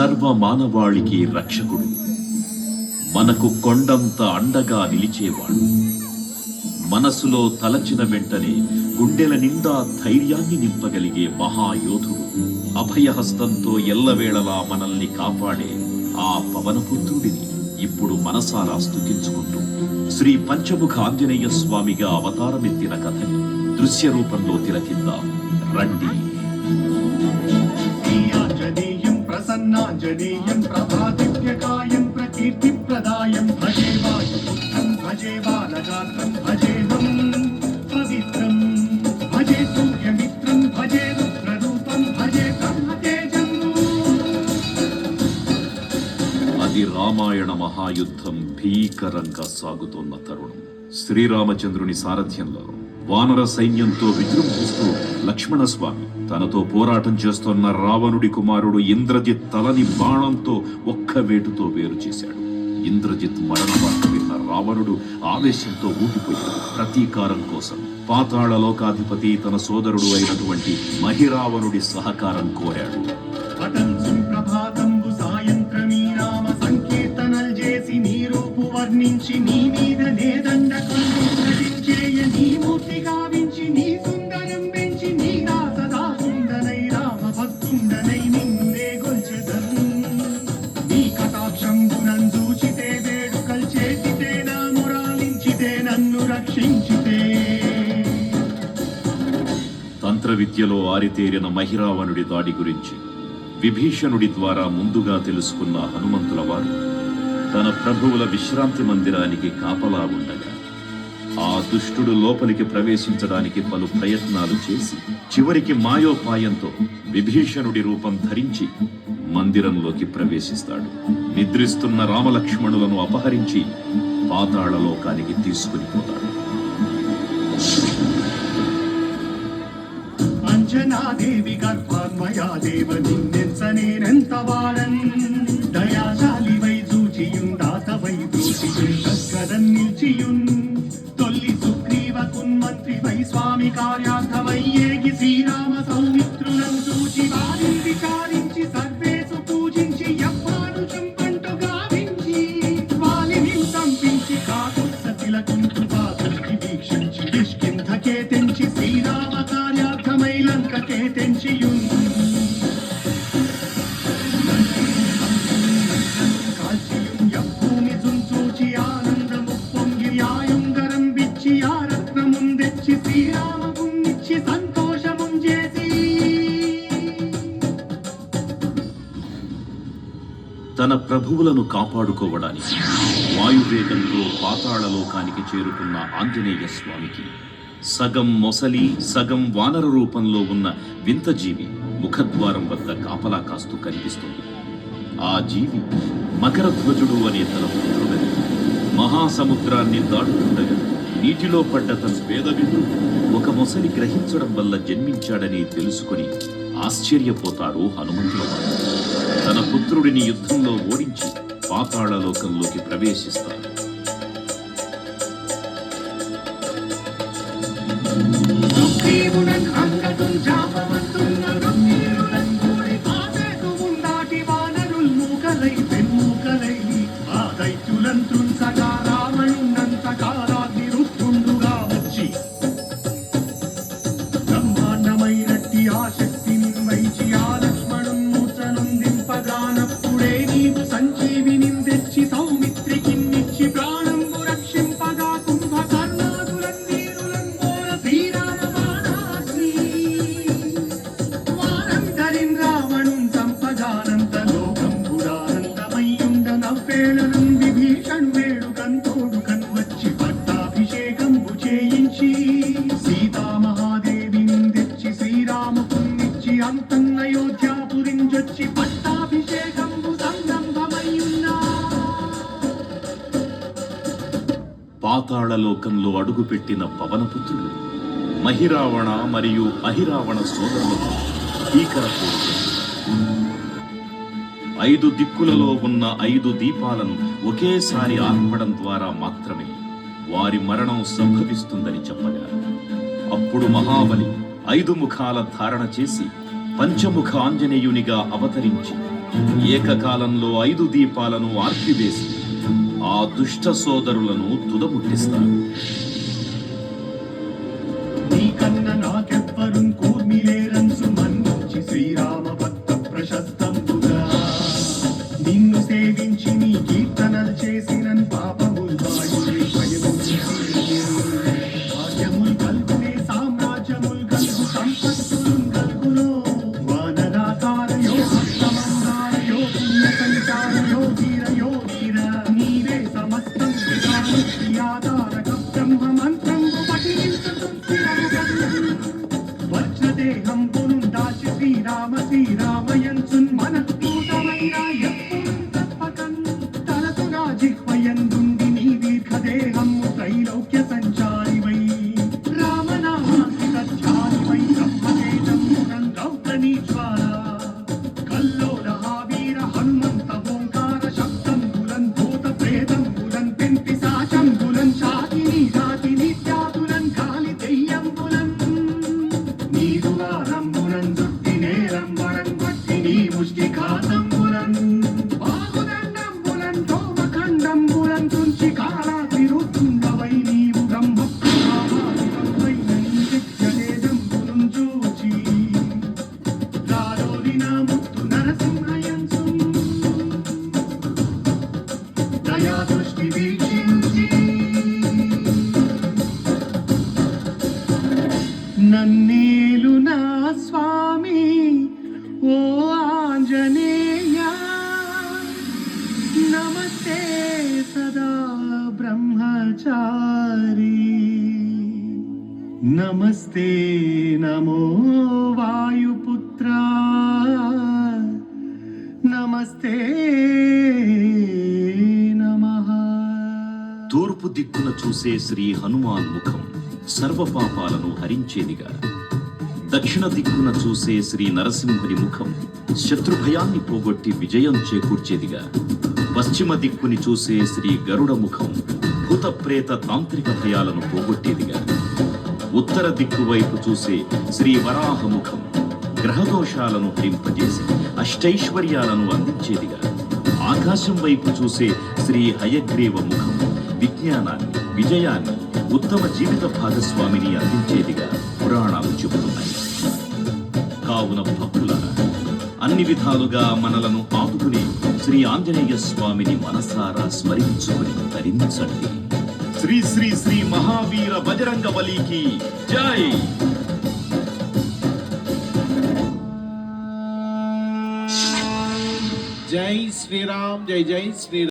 సర్వ మానవాళికి రక్షకుడు, మనకు కొండంత అండగా నిలిచేవాడు, మనసులో తలచిన వెంటనే గుండెల నిండా ధైర్యాన్ని నింపగలిగే మహాయోధుడు, అభయహస్తంతో ఎల్లవేళలా మనల్ని కాపాడే ఆ పవనపుత్రుడిని ఇప్పుడు మనసారా స్తుతించుకుంటూ శ్రీ పంచముఖ ఆంజనేయ స్వామిగా అవతారమెత్తిన కథని దృశ్య రూపంలో తిలకిద్దాం రండి. ప్రసన్నాంజనేయం ప్రభాదివ్యకాయం ప్రకీర్తిప్రదాయం భజే వాయుపుత్రం భజే బాలగాత్రం భజేహం పవిత్రం భజే సూర్యమిత్రం భజే రుద్రరూపం భజే బ్రహ్మతేజం. అది రామాయణ మహాయుద్ధం భీకరంగా సాగుతోన్న తరుణం. శ్రీరామచంద్రుని సారథ్యంలో వానర సైన్యంతో విజృంభిస్తూ లక్ష్మణస్వామి తనతో పోరాటం చేస్తున్న రావణుడి కుమారుడు ఇంద్రజిత్ తలని బాణంతో ఒక్క వేటుతో వేరు చేశాడు. ఇంద్రజిత్ మరణ వార్త విన్న రావణుడు ఆవేశంతో ఊగిపోయాడు. ప్రతీకారం కోసం పాతాళ లోకాధిపతి తన సోదరుడు అయినటువంటి మహిరావణుడి సహకారం కోరాడు. వర్ణించి నీ మీద నేదండ కృతించేయ నీ మూర్తి గావించి నీ సుందరం పెంచి నీ దాసదా సుందరై రామ భక్తుండనై నిన్నునే గొల్చెదను. నీ కటాక్షంబునం చూచితే వేడుకల్ చేసితే నా మురాలించితే నన్ను రక్షించితే. తంత్ర విద్యలో ఆరితేరిన మహిరావణుడి దాడి గురించి విభీషణుడి ద్వారా ముందుగా తెలుసుకున్న హనుమంతుల వారు తన ప్రభువుల విశ్రాంతి మందిరానికి కాపలా ఉండగా ఆ దుష్టుడు లోపలికి ప్రవేశించడానికి పలు ప్రయత్నాలు చేసి చివరికి మాయోపాయంతో విభీషణుడి రూపం ధరించి మందిరంలోకి ప్రవేశిస్తాడు. నిద్రిస్తున్న రామలక్ష్మణులను అపహరించి పాతాళ లోకానికి తీసుకుని పోతాడు. అంజనాదేవి గర్భాన్మయా దేవ నిన్నెంత వాడన్ దయాశాలి తొల్లి సుగ్రీవ కున్మంత్రి వై స్వామి కార్యార్థమయ్యేగి శ్రీరామ సౌమిత్రులను చూచి వారిని విచారించి సర్వేసు పూజించి యవ్వాను చంపంటు గావించి వాలిని సంపించి కాకుత్స తిలకుంటు పాత్రకి వీక్షించి కిష్కింధకే తెంచి శ్రీరామ కార్యార్థమై లంకకే తెంచియున్ తన ప్రభువులను కాపాడుకోవడానికి వాయువేగంతో పాతాళలోకానికి చేరుకున్న ఆంజనేయ స్వామికి సగం మొసలి సగం వానర రూపంలో ఉన్న వింత జీవి ముఖద్వారం వద్ద కాపలా కాస్తూ కనిపిస్తుంది. ఆ జీవి మకరధ్వజుడు అనే తన పుత్రుడని మహాసముద్రాన్ని దాటుతుండగా నీటిలో పడ్డ తన వేదవిందు ఒక మొసలి గ్రహించడం వల్ల జన్మించాడని తెలుసుకుని ఆశ్చర్యపోతాడు హనుమంతుల వారు. తన పుత్రుడిని యుద్ధంలో ఓడించి పాతాళలోకంలోకి ప్రవేశిస్తాడు. పాతాళలోకంలో అడుగుపెట్టిన పవనపుత్రుడు మహిరావణ మరియు అహిరావణ సోదరులతో భీకర పోరు. 5 దిక్కులలో ఉన్న 5 దీపాలను ఒకేసారి ఆర్పడం ద్వారా మాత్రమే వారి మరణం సంభవిస్తుందని చెప్పగా అప్పుడు మహాబలి 5 ముఖాల ధారణ చేసి పంచముఖ ఆంజనేయునిగా అవతరించి ఏకకాలంలో 5 దీపాలను ఆర్పివేసి ఆ దుష్ట సోదరులను తుదముట్టిస్తారు. నీకన్న నాకెవ్వరుం కూర్మిలేరంచు మన్నించి శ్రీరామ భక్త ప్రశస్తంబుగా నిన్ను సేవించి నీ కీర్తనలు చేసినన్ పాపముల్ వాయుని భయముల్ భాగ్యముల్ కల్గునే సామ్రాజ్యముల్ కల్గు సంపత్తులున్ కల్గునో వానరాకారయో హస్తమందారయో పుణ్య సంచారయో వీరయో వీర నీవే సమస్తం విధానీయాధారక బ్రహ్మ మంత్రంబు పఠించుతుం వజ్రదేహం పునుం దాచి శ్రీరామ శ్రీరామయంచున్ మనఃపూతమైన ఎప్పుడు తప్పకన్ తలతుగా జిహ్వయందుండి నీ దీర్ఘదేహము త్రైలోక్య సంచారివై రామనామాంకిత ధ్యానివై బ్రహ్మతేజమునం రౌద్రనీ జ్వాల కల్లోల వీర హనుమంత ఓంకార శబ్దంబులన్ భూత ప్రేతంబులన్ పెంపిశాచంబులన్ శాకిని జాతిని త్యాతులన్ కాలి దెయ్యంబులన్ నీరువారంబులన్ దుట్టి నేరంబరం వట్టి నీ ముష్టి ఘాతంబులన్ బాహుదండంబులన్ తోమఖండంబులన్ తుంచి కాళాతిరుత్తుండవై నీవు బ్రహ్మ ప్రభావాదివై నీ దివ్యతేజంబులున్ చూచి రాలోలిన ముత్తు నరసింహయంసు దయా దృష్టి వీక్షించి నన్నేలు నా స్వామి ఓ ఆంజనేయ నమస్తే సదా బ్రహ్మచారి నమస్తే నమో వాయుపుత్ర నమస్తే నమః. తూర్పు దిక్కున చూసే శ్రీ హనుమాన్ ముఖం సర్వపాపాలను హరించేదిగా, దక్షిణ దిక్కున చూసే శ్రీ నరసింహుని ముఖం శత్రుభయాన్ని పోగొట్టి విజయం చేకూర్చేదిగా, పశ్చిమ దిక్కుని చూసే శ్రీ గరుడ ముఖం భూత ప్రేత తాంత్రిక భయాలను పోగొట్టేదిగా, ఉత్తర దిక్కు వైపు చూసే శ్రీ వరాహ ముఖం గ్రహదోషాలను హరింపజేసి అష్టైశ్వర్యాలను అందించేదిగా, ఆకాశం వైపు చూసే శ్రీ హయగ్రీవ ముఖం విజ్ఞానాన్ని, విజయాన్ని, ఉత్తమ జీవిత భాగస్వామిని అందించేదిగా పురాణాలు చెబుతున్నాయి. కావున భక్తులారా, అన్ని విధాలుగా మనలను ఆదుకునే శ్రీ ఆంజనేయ స్వామిని మనసారా స్మరించుకుని తరించండి. శ్రీ శ్రీ శ్రీ మహావీర బజరంగ బలికి జై. జై శ్రీరామ్, జై జై శ్రీరామ్.